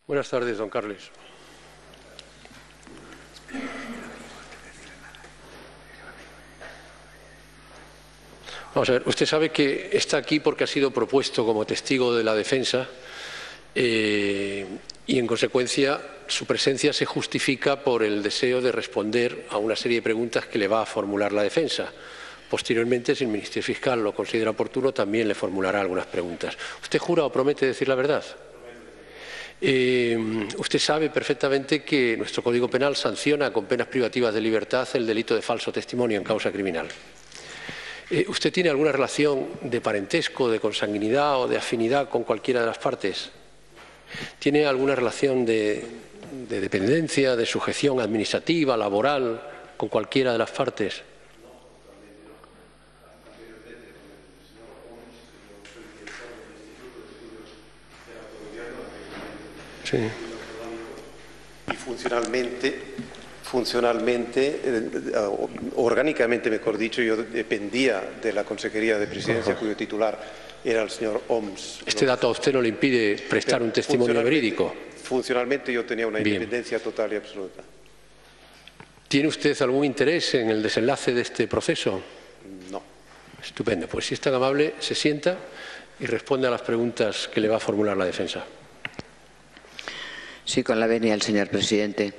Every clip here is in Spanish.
Buenas tardes, don Carles. Vamos a ver, usted sabe que está aquí porque ha sido propuesto como testigo de la defensa y, en consecuencia, su presencia se justifica por el deseo de responder a una serie de preguntas que le va a formular la defensa. Posteriormente, si el Ministerio Fiscal lo considera oportuno, también le formulará algunas preguntas. ¿Usted jura o promete decir la verdad? Usted sabe perfectamente que nuestro Código Penal sanciona con penas privativas de libertad el delito de falso testimonio en causa criminal. ¿Usted tiene alguna relación de parentesco, de consanguinidad o de afinidad con cualquiera de las partes? ¿Tiene alguna relación de dependencia, de sujeción administrativa, laboral, con cualquiera de las partes? Sí. Y orgánicamente, mejor dicho, yo dependía de la Consejería de Presidencia, cuyo titular era el señor Homs. ¿Este dato a usted no le impide prestar un testimonio verídico? Funcionalmente yo tenía una independencia total y absoluta. ¿Tiene usted algún interés en el desenlace de este proceso? No. Estupendo. Pues si es tan amable, se sienta y responde a las preguntas que le va a formular la defensa. Sí, con la venia, el señor presidente.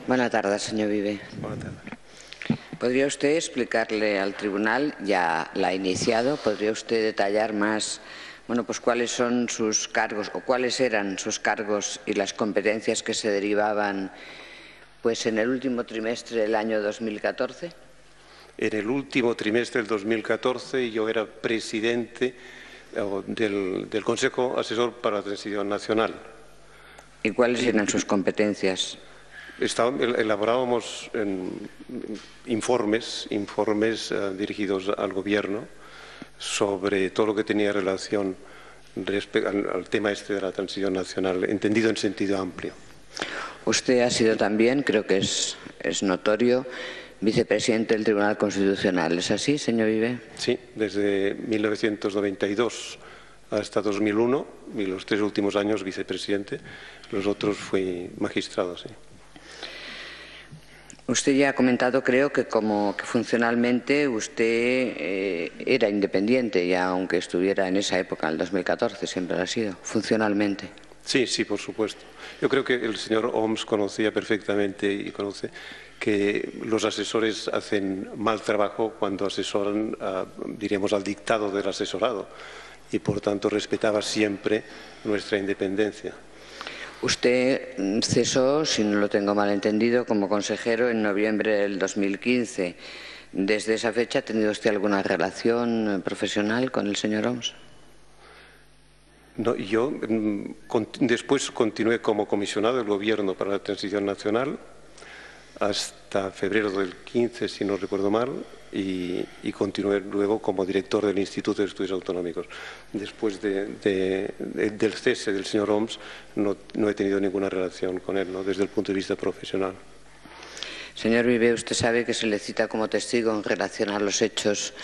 Buenas tardes, señor Vive. Buenas tardes. ¿Podría usted explicarle al tribunal, ya la ha iniciado, podría usted detallar más, bueno, pues cuáles son sus cargos o cuáles eran sus cargos y las competencias que se derivaban, pues, en el último trimestre del año 2014? En el último trimestre del 2014 yo era presidente del Consejo Asesor para la Transición Nacional. ¿Y cuáles eran sus competencias? Elaborábamos informes dirigidos al Gobierno sobre todo lo que tenía relación al tema este de la transición nacional, entendido en sentido amplio. Usted ha sido también, creo que es notorio, vicepresidente del Tribunal Constitucional. ¿Es así, señor Vive? Sí, desde 1992 hasta 2001, y los 3 últimos años vicepresidente, los otros fui magistrado, sí. Usted ya ha comentado, creo, que funcionalmente usted era independiente, ya aunque estuviera en esa época, en el 2014, siempre lo ha sido, funcionalmente. Sí, sí, por supuesto. Yo creo que el señor Homs conocía perfectamente y conoce que los asesores hacen mal trabajo cuando asesoran, diríamos, al dictado del asesorado, y por tanto respetaba siempre nuestra independencia. Usted cesó, si no lo tengo mal entendido, como consejero en noviembre del 2015. ¿Desde esa fecha ha tenido usted alguna relación profesional con el señor Homs? No, yo después continué como comisionado del Gobierno para la Transición Nacional hasta febrero del 15, si no recuerdo mal, y continué luego como director del Instituto de Estudios Autonómicos. Después del cese del señor Homs no he tenido ninguna relación con él, ¿no?, desde el punto de vista profesional. Señor Vive, usted sabe que se le cita como testigo en relación a los hechos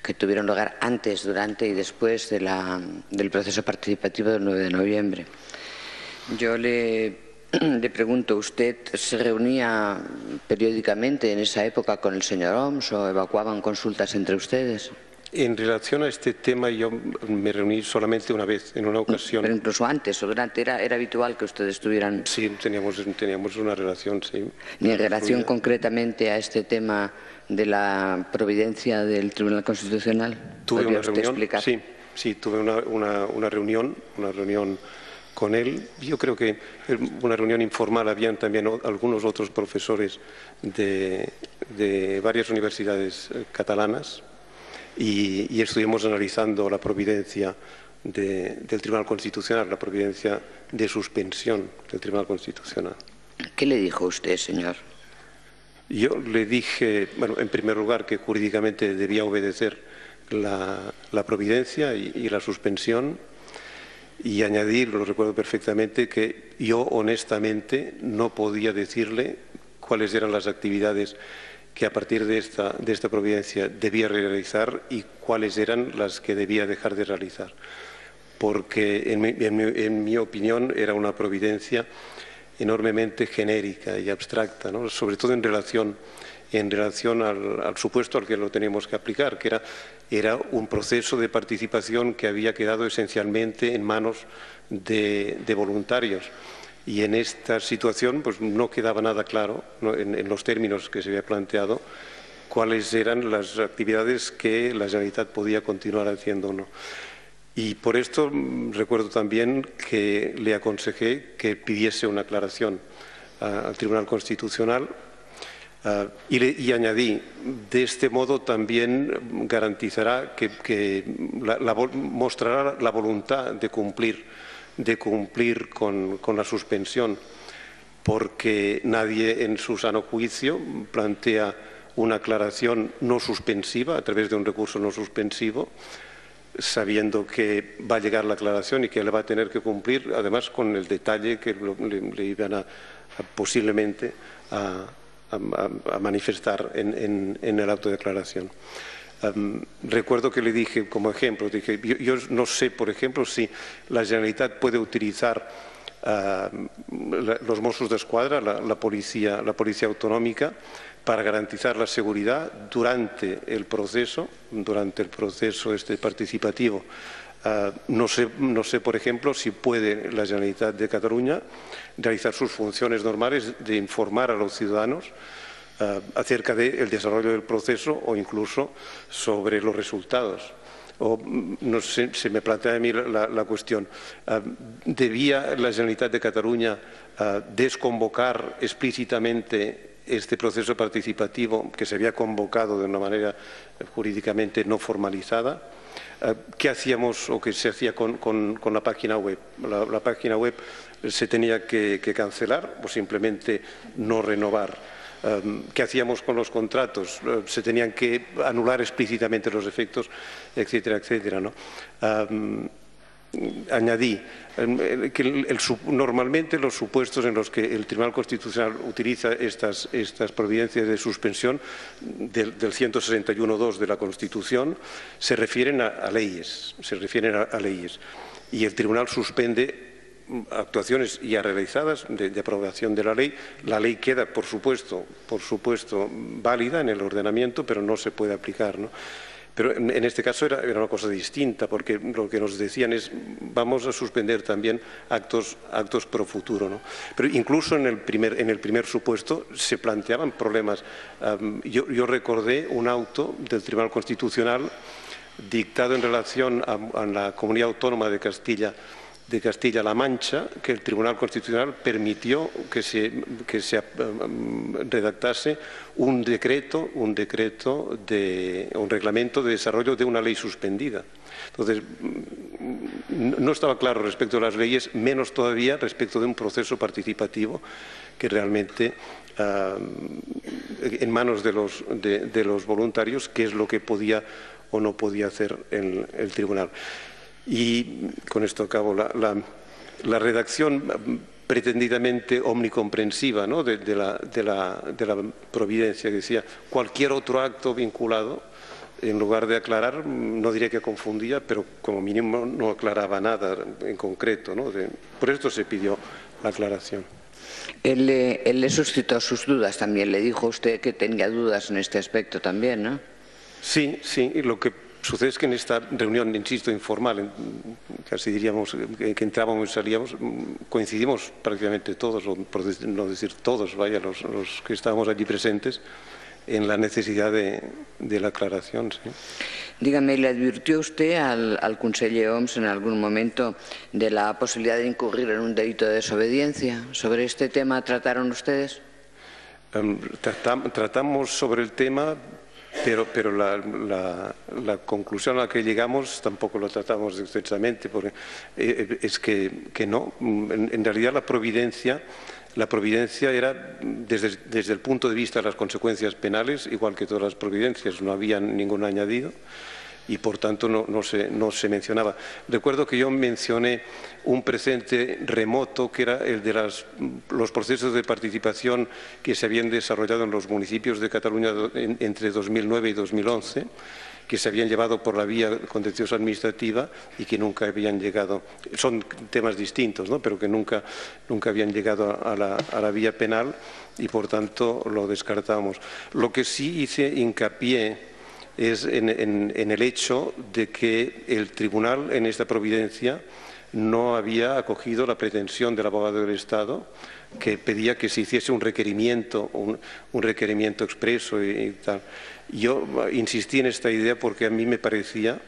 que tuvieron lugar antes, durante y después del proceso participativo del 9 de noviembre. Yo le pregunto, ¿usted se reunía periódicamente en esa época con el señor Homs o evacuaban consultas entre ustedes? En relación a este tema yo me reuní solamente una vez, en una ocasión. Pero incluso antes o durante, ¿era habitual que ustedes estuvieran? Sí, teníamos una relación, sí. ¿Y en relación concretamente a este tema de la providencia del Tribunal Constitucional? Tuve una reunión, explicar? Sí, tuve una reunión con él. Yo creo que una reunión informal, habían también algunos otros profesores de varias universidades catalanas y estuvimos analizando la providencia del Tribunal Constitucional, la providencia de suspensión del Tribunal Constitucional. ¿Qué le dijo usted, señor? Yo le dije, bueno, en primer lugar, que jurídicamente debía obedecer la providencia y la suspensión, y añadir, lo recuerdo perfectamente, que yo honestamente no podía decirle cuáles eran las actividades que a partir de esta providencia debía realizar y cuáles eran las que debía dejar de realizar. porque en mi opinión era una providencia enormemente genérica y abstracta, ¿no? Sobre todo en relación al supuesto al que lo teníamos que aplicar, que era un proceso de participación que había quedado esencialmente en manos de voluntarios. Y en esta situación pues no quedaba nada claro, ¿no?, en los términos que se había planteado, cuáles eran las actividades que la Generalitat podía continuar haciendo o no. Y por esto recuerdo también que le aconsejé que pidiese una aclaración al Tribunal Constitucional y añadí, de este modo también garantizará que mostrará la voluntad de cumplir con la suspensión, porque nadie en su sano juicio plantea una aclaración no suspensiva a través de un recurso no suspensivo, sabiendo que va a llegar la aclaración y que le va a tener que cumplir, además con el detalle que le iban a posiblemente a manifestar en el auto de declaración. Recuerdo que le dije como ejemplo, yo no sé, por ejemplo, si la Generalitat puede utilizar los Mossos d'Esquadra, la policía autonómica, para garantizar la seguridad durante el proceso participativo. No sé, por ejemplo, si puede la Generalitat de Cataluña realizar sus funciones normales de informar a los ciudadanos acerca del desarrollo del proceso o incluso sobre los resultados. O, no sé, se me plantea a mí la cuestión, ¿debía la Generalitat de Cataluña desconvocar explícitamente este proceso participativo que se había convocado de una manera jurídicamente no formalizada? ¿Qué hacíamos o qué se hacía con la página web? La página web se tenía que cancelar o simplemente no renovar. ¿Qué hacíamos con los contratos? Se tenían que anular explícitamente los efectos, etcétera, etcétera, ¿no? Añadí que normalmente los supuestos en los que el Tribunal Constitucional utiliza estas providencias de suspensión del 161.2 de la Constitución se refieren a leyes, y el Tribunal suspende actuaciones ya realizadas de aprobación de la ley. La ley queda, por supuesto, válida en el ordenamiento, pero no se puede aplicar, ¿no? Pero en este caso era una cosa distinta, porque lo que nos decían es vamos a suspender también actos pro futuro, ¿no? Pero incluso en el primer supuesto se planteaban problemas. Yo recordé un auto del Tribunal Constitucional dictado en relación a la Comunidad Autónoma de Castilla-La Mancha, que el Tribunal Constitucional permitió que se redactase un reglamento de desarrollo de una ley suspendida. Entonces, no estaba claro respecto a las leyes, menos todavía respecto de un proceso participativo que realmente, en manos de los voluntarios, qué es lo que podía o no podía hacer el tribunal. Y con esto acabo. La redacción pretendidamente omnicomprensiva, ¿no?, de la providencia, que decía cualquier otro acto vinculado, en lugar de aclarar, no diré que confundía, pero como mínimo no aclaraba nada en concreto, ¿no? Por esto se pidió la aclaración. Él le suscitó sus dudas también, le dijo usted que tenía dudas en este aspecto también, ¿no? Sí, y lo que sucede es que en esta reunión, insisto, informal, casi diríamos que entrábamos y salíamos, coincidimos prácticamente todos, o por no decir todos, vaya, los que estábamos allí presentes, en la necesidad de la aclaración. Sí. Dígame, ¿le advirtió usted al conseller Homs en algún momento de la posibilidad de incurrir en un delito de desobediencia? ¿Sobre este tema trataron ustedes? Tratamos sobre el tema, pero la conclusión a la que llegamos tampoco lo tratamos extensamente, porque es que no. En realidad la providencia era, desde el punto de vista de las consecuencias penales, igual que todas las providencias, no había ningún añadido y por tanto no se mencionaba. Recuerdo que yo mencioné un presente remoto que era el de los procesos de participación que se habían desarrollado en los municipios de Cataluña entre 2009 y 2011, que se habían llevado por la vía contenciosa administrativa y que nunca habían llegado, son temas distintos, ¿no? Pero que nunca habían llegado a la vía penal y por tanto lo descartamos. Lo que sí hice hincapié es en el hecho de que el tribunal en esta providencia no había acogido la pretensión del abogado del Estado, que pedía que se hiciese un requerimiento expreso y tal. Yo insistí en esta idea porque a mí me parecía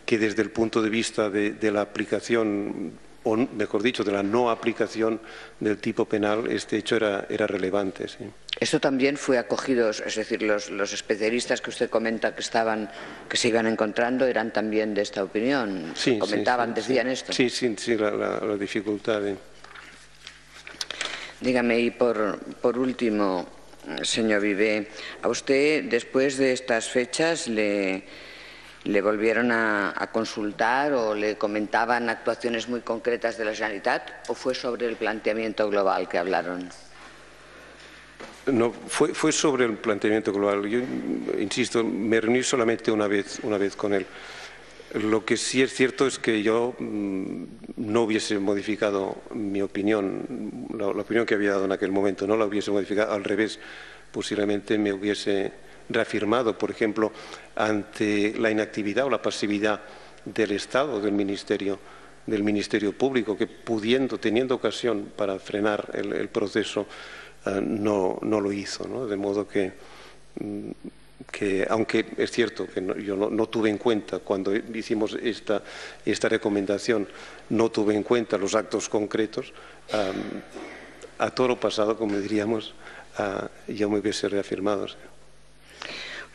que desde el punto de vista de la aplicación, o mejor dicho, de la no aplicación del tipo penal, este hecho era relevante. Sí. Esto también fue acogido, es decir, los especialistas que usted comenta que se iban encontrando eran también de esta opinión. Sí, comentaban, decían esto. Sí, la dificultad. Dígame, y por último, señor Viver, ¿a usted después de estas fechas le volvieron a consultar o le comentaban actuaciones muy concretas de la Generalitat o fue sobre el planteamiento global que hablaron? No, fue sobre el planteamiento global. Yo insisto, me reuní solamente una vez con él. Lo que sí es cierto es que yo no hubiese modificado mi opinión, la opinión que había dado en aquel momento, no la hubiese modificado, al revés, posiblemente me hubiese reafirmado, por ejemplo, ante la inactividad o la pasividad del Estado, del Ministerio Público, que teniendo ocasión para frenar el proceso, no lo hizo, ¿no? De modo que aunque es cierto que yo no tuve en cuenta, cuando hicimos esta recomendación, no tuve en cuenta los actos concretos, a toro pasado, como diríamos, yo me hubiese reafirmado. ¿Sí?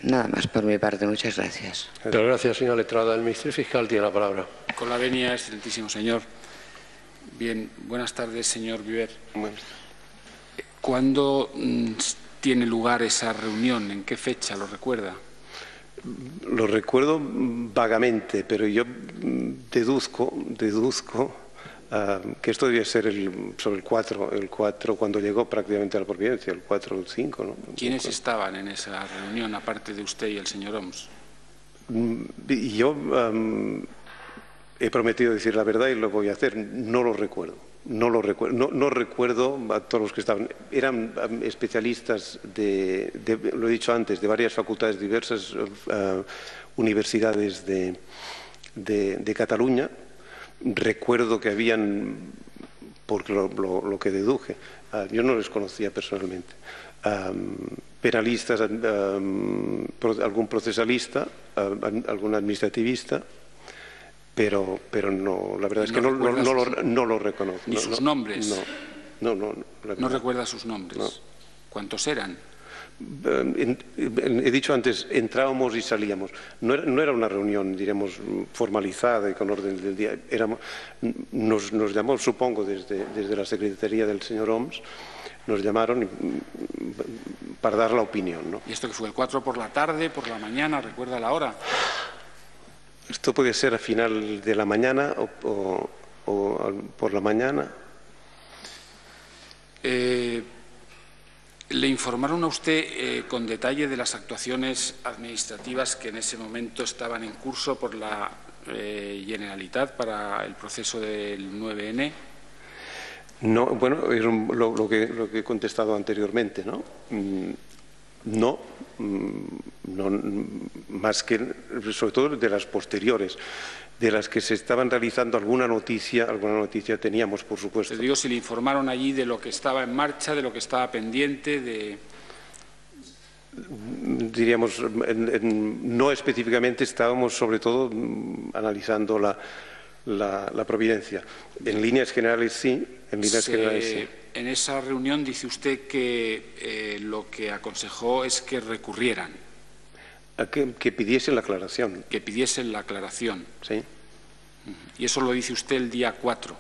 Nada más por mi parte, muchas gracias. Muchas gracias, señora letrada. El Ministerio Fiscal tiene la palabra. Con la venia, excelentísimo señor. Bien, buenas tardes, señor Viver. Bueno. ¿Cuándo tiene lugar esa reunión? ¿En qué fecha? ¿Lo recuerda? Lo recuerdo vagamente, pero yo deduzco que esto debía ser sobre el 4 cuando llegó prácticamente a la Providencia, el 4 o el 5. ¿no? ¿Quiénes estaban en esa reunión, aparte de usted y el señor Homs? Yo he prometido decir la verdad y lo voy a hacer. No lo recuerdo. No recuerdo a todos los que estaban. Eran especialistas lo he dicho antes, de varias facultades diversas, universidades de Cataluña. Recuerdo que habían, porque lo que deduje, yo no les conocía personalmente, penalistas, algún procesalista, algún administrativista, pero no, la verdad es que no lo reconozco. ¿Ni sus nombres? No recuerda sus nombres. No. ¿Cuántos eran? He dicho antes, entrábamos y salíamos. No era una reunión, diremos, formalizada y con orden del día. Nos llamó, supongo, desde la Secretaría del señor Homs, nos llamaron para dar la opinión, ¿no? ¿Y esto que fue el 4 por la tarde, por la mañana? ¿Recuerda la hora? Esto puede ser a final de la mañana o por la mañana. ¿Le informaron a usted con detalle de las actuaciones administrativas que en ese momento estaban en curso por la Generalitat para el proceso del 9N? No, bueno, es lo que he contestado anteriormente, ¿no? No, más que, sobre todo de las posteriores, de las que se estaban realizando alguna noticia teníamos, por supuesto. Te digo, si le informaron allí de lo que estaba en marcha, de lo que estaba pendiente, diríamos, no específicamente, estábamos sobre todo analizando la providencia. En líneas generales sí, En esa reunión dice usted que lo que aconsejó es que recurrieran. Que pidiesen la aclaración. Que pidiesen la aclaración. Sí. Y eso lo dice usted el día 4,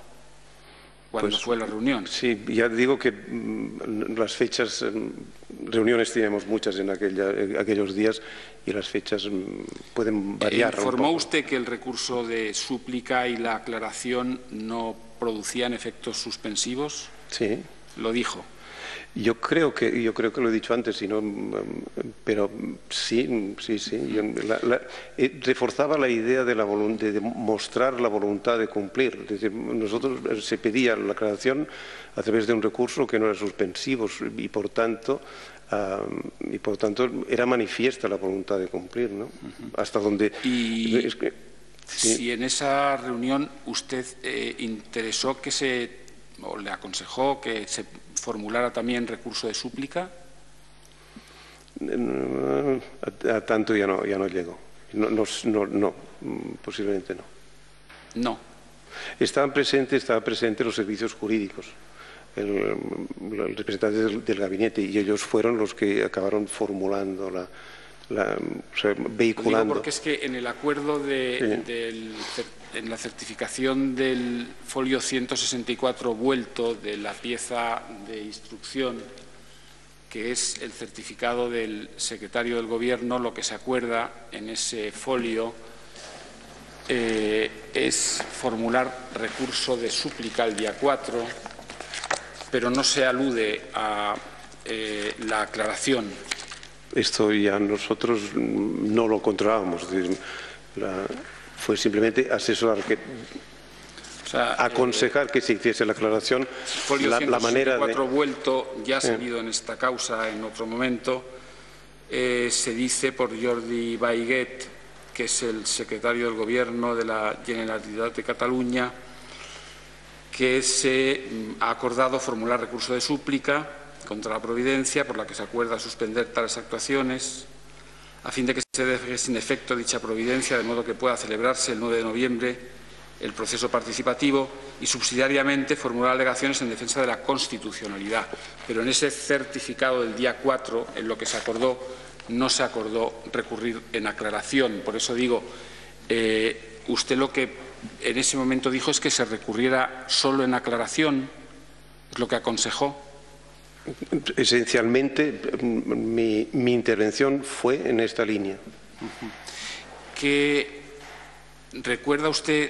cuando fue la reunión. Sí, ya digo que las fechas, reuniones tenemos muchas en aquellos días y las fechas pueden variar. ¿Informó usted que el recurso de súplica y la aclaración no producían efectos suspensivos? Sí. ¿Lo dijo? Yo creo que lo he dicho antes, pero sí. Reforzaba la idea de mostrar la voluntad de cumplir. Es decir, nosotros se pedía la aclaración a través de un recurso que no era suspensivo y por tanto era manifiesta la voluntad de cumplir, ¿no? Hasta donde. Si en esa reunión usted interesó o le aconsejó que se formulara también recurso de súplica. A tanto ya no llegó. No, posiblemente no. No. Estaban presentes los servicios jurídicos, el representante del gabinete, y ellos fueron los que acabaron formulando vehiculando. Lo digo porque es que en el acuerdo en la certificación del folio 164 vuelto de la pieza de instrucción, que es el certificado del secretario del Gobierno, lo que se acuerda en ese folio es formular recurso de súplica el día 4, pero no se alude a la aclaración. Esto ya nosotros no lo controlábamos. Fue simplemente asesorar, aconsejar que se hiciese la aclaración. La manera de. Vuelto, ya ha salido en esta causa en otro momento, se dice por Jordi Baiguet, que es el secretario del Gobierno de la Generalitat de Cataluña, que se ha acordado formular recurso de súplica contra la Providencia, por la que se acuerda suspender tales actuaciones, a fin de que se deje sin efecto dicha providencia, de modo que pueda celebrarse el 9 de noviembre el proceso participativo y subsidiariamente formular alegaciones en defensa de la constitucionalidad. Pero en ese certificado del día 4, en lo que se acordó, no se acordó recurrir en aclaración. Por eso digo, usted lo que en ese momento dijo es que se recurriera solo en aclaración, es lo que aconsejó. Esencialmente, mi intervención fue en esta línea. ¿Recuerda usted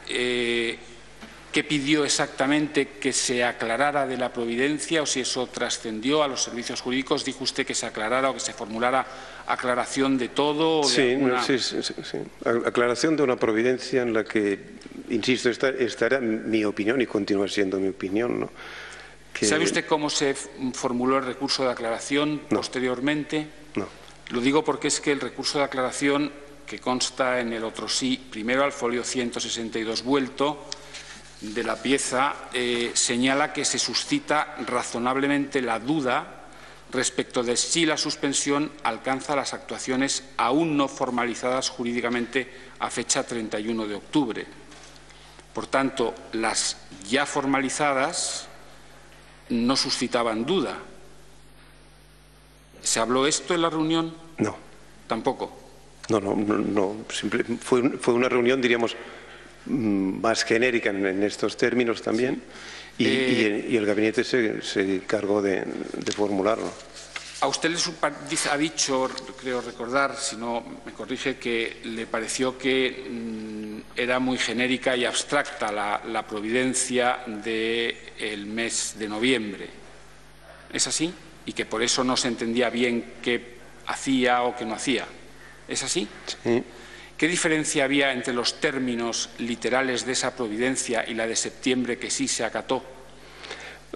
qué pidió exactamente que se aclarara de la providencia o si eso trascendió a los servicios jurídicos? ¿Dijo usted que se aclarara o que se formulara aclaración de todo? Sí. Aclaración de una providencia en la que, insisto, esta era mi opinión y continúa siendo mi opinión, ¿no? ¿Sabe usted cómo se formuló el recurso de aclaración posteriormente? No. Lo digo porque es que el recurso de aclaración, que consta en el otro sí, primero al folio 162 vuelto de la pieza, señala que se suscita razonablemente la duda respecto de si la suspensión alcanza las actuaciones aún no formalizadas jurídicamente a fecha 31 de octubre. Por tanto, las ya formalizadas no suscitaban duda. ¿Se habló esto en la reunión? No. ¿Tampoco? No. Fue una reunión, diríamos, más genérica en estos términos también, y el gabinete se encargó de formularlo. A usted ha dicho, creo recordar, si no me corrige, que le pareció que era muy genérica y abstracta la providencia del mes de noviembre. ¿Es así? Y que por eso no se entendía bien qué hacía o qué no hacía. ¿Es así? Sí. ¿Qué diferencia había entre los términos literales de esa providencia y la de septiembre que sí se acató?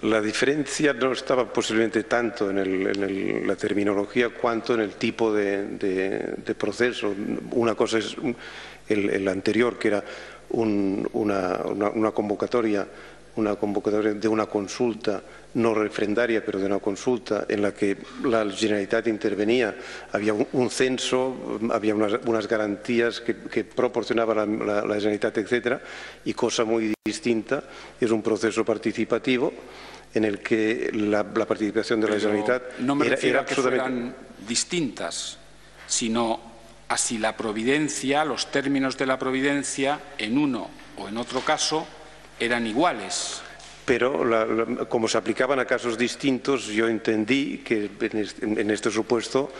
La diferencia no estaba posiblemente tanto en la terminología cuanto en el tipo de proceso. Una cosa es el anterior, que era una convocatoria de una consulta no refrendaria, pero de una consulta en la que la Generalitat intervenía. Había un censo, había unas garantías que proporcionaba la Generalitat, etcétera, y cosa muy distinta es un proceso participativo en el que la participación de la Generalitat no me refiero era a que fueran distintas, sino a si la providencia, los términos de la providencia, en uno o en otro caso, eran iguales. pero como se aplicaban a casos distintos, yo entendí que en este supuesto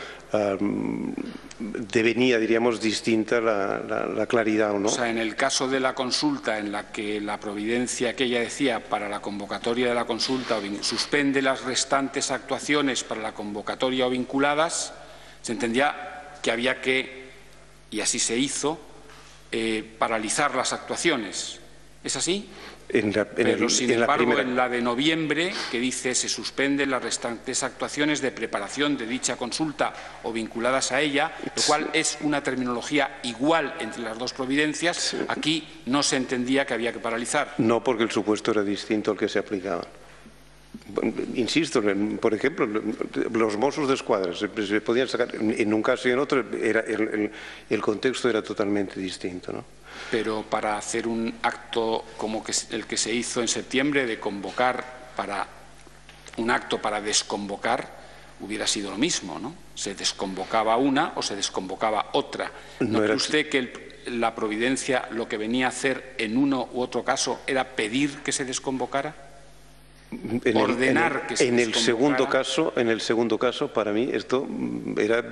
devenía, diríamos, distinta la claridad o no. O sea, en el caso de la consulta en la que la providencia que ella decía para la convocatoria de la consulta suspende las restantes actuaciones para la convocatoria o vinculadas, se entendía que había que, y así se hizo, paralizar las actuaciones. ¿Es así? Pero, sin embargo, en la de noviembre, que dice se suspenden las restantes actuaciones de preparación de dicha consulta o vinculadas a ella, lo cual es una terminología igual entre las dos providencias, aquí no se entendía que había que paralizar. No, porque el supuesto era distinto al que se aplicaba. Insisto, por ejemplo, los Mossos d'Esquadra se podían sacar en un caso y en otro, el contexto era totalmente distinto, ¿no? Pero para hacer un acto como el que se hizo en septiembre de convocar para un acto para desconvocar, hubiera sido lo mismo, ¿no? Se desconvocaba una o se desconvocaba otra. ¿No cree usted que la providencia lo que venía a hacer en uno u otro caso era pedir que se desconvocara? Ordenar que se desconvocara. En el segundo caso, para mí, esto era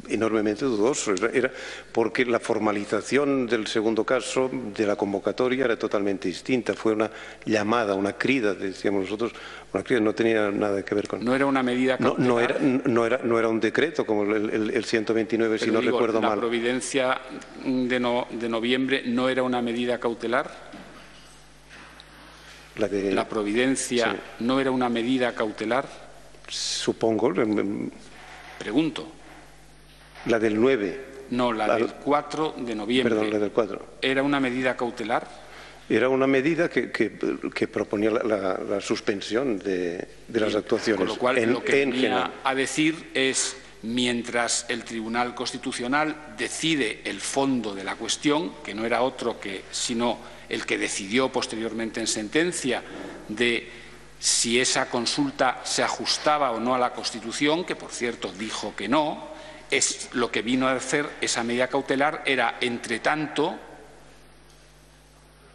enormemente dudoso, era porque la formalización del segundo caso de la convocatoria era totalmente distinta, fue una llamada, una crida, decíamos nosotros, una crida, no tenía nada que ver con... ¿No era una medida cautelar? No era un decreto como el 129, si no recuerdo mal. ¿La providencia de noviembre no era una medida cautelar? ¿La providencia no era una medida cautelar? Supongo. Pregunto. ¿La del 9? No, la del 4 de noviembre. Perdón, la del 4. ¿Era una medida cautelar? Era una medida que proponía la suspensión de las actuaciones. Con lo cual, lo que venía a decir es, mientras el Tribunal Constitucional decide el fondo de la cuestión, que no era otro sino el que decidió posteriormente en sentencia de si esa consulta se ajustaba o no a la Constitución, que por cierto dijo que no, es lo que vino a hacer esa medida cautelar era, entre tanto,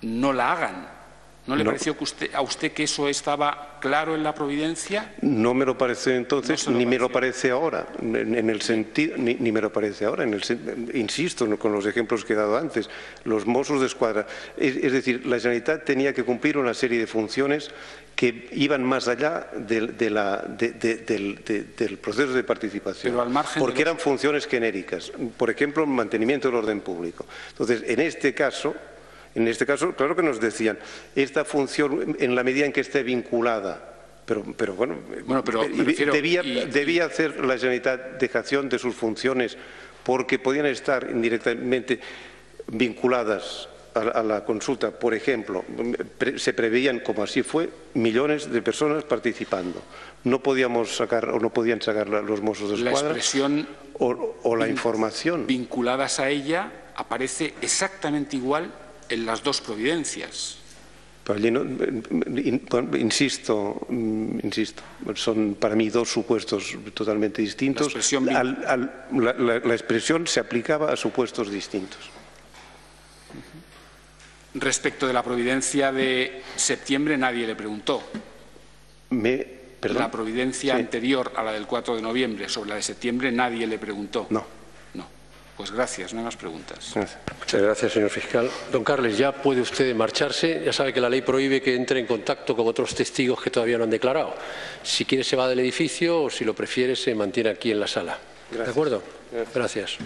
no la hagan. ¿No le pareció a usted que eso estaba claro en la providencia? No me lo pareció entonces, ni me lo parece ahora, en el sentido, ni me lo parece ahora. Insisto con los ejemplos que he dado antes, los Mossos d'Esquadra, es decir, la Generalitat tenía que cumplir una serie de funciones que iban más allá del proceso de participación, pero al margen porque eran funciones genéricas, por ejemplo, mantenimiento del orden público. Entonces, en este caso, claro que nos decían, esta función, en la medida en que esté vinculada, pero debía hacer la Generalitat dejación de sus funciones porque podían estar indirectamente vinculadas a la consulta. Por ejemplo, se preveían, como así fue, millones de personas participando. No podíamos sacar o no podían sacar los Mossos d'Esquadra. La expresión o la información vinculadas a ella aparece exactamente igual en las dos providencias. Insisto, son para mí dos supuestos totalmente distintos. La expresión se aplicaba a supuestos distintos. Respecto de la providencia de septiembre, nadie le preguntó. La providencia anterior a la del 4 de noviembre, sobre la de septiembre, nadie le preguntó. No. Pues gracias, no hay más preguntas. Muchas gracias, señor fiscal. Don Carles, ya puede usted marcharse. Ya sabe que la ley prohíbe que entre en contacto con otros testigos que todavía no han declarado. Si quiere se va del edificio o si lo prefiere se mantiene aquí en la sala. Gracias. ¿De acuerdo? Gracias.